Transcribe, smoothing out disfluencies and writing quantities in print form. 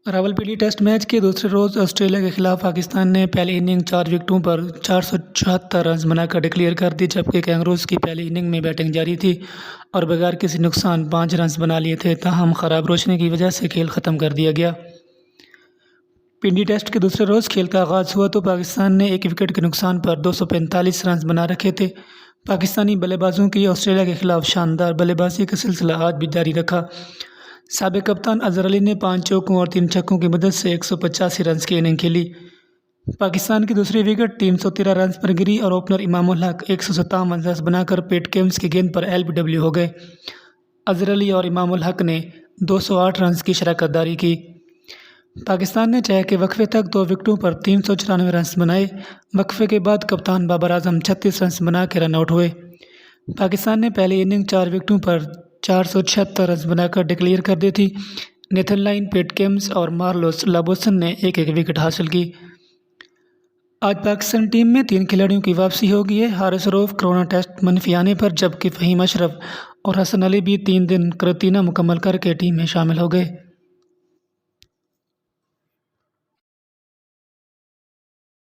Rawalpindi test match کے دوسرے روز Australia کے خلاف پاکستان نے پہلی اننگ 4 وکٹوں پر 474 رنز بنا کر ڈکلیئر کر دی، جبکہ کینگروز کی پہلی اننگ میں بیٹنگ جاری تھی اور بغیر کسی نقصان 5 رنز بنا لیے تھے، تاہم خراب روشنی کی وجہ سے کھیل ختم کر دیا گیا۔ پنڈی ٹیسٹ کے دوسرے روز کھیل کا آغاز ہوا تو پاکستان نے 1 وکٹ کے نقصان پر 245 رنز بنا رکھے تھے۔ پاکستانی بلے بازوں کی آسٹریلیا کے خلاف شاندار بلے بازی کا سلسلہ آج بھی جاری رکھا۔ سابق کپتان اظہر علی نے 5 چوکوں اور 3 چھکوں کی مدد سے 185 رنز کی اننگ کھیلی۔ پاکستان کی دوسری وکٹ 313 رنز پر گری اور اوپنر امام الحق 157 رنز بنا کر پیٹ کیمنز کی گیند پر LBW ہو گئے۔ اظہر علی اور امام الحق نے 208 رنز کی شراکت داری کی۔ پاکستان نے 6 کے وقفے تک 2 وکٹوں پر 394 رنز بنائے۔ وقفے کے بعد کپتان بابر اعظم 36 رنز بنا کے رن آؤٹ ہوئے۔ پاکستان نے پہلی اننگ 4 وکٹوں پر 476 رنز بنا کر ڈکلیئر کر دی تھی۔ نیتھن لائن، پیٹ کیمنز اور مارلوس لابوسن نے 1-1 وکٹ حاصل کی۔ آج پاکستان ٹیم میں 3 کھلاڑیوں کی واپسی ہوگی ہے۔ حارث روف کرونا ٹیسٹ منفی آنے پر، جبکہ فہیم اشرف اور حسن علی بھی 3 دن قرنطینہ مکمل کر کے ٹیم میں شامل ہو گئے۔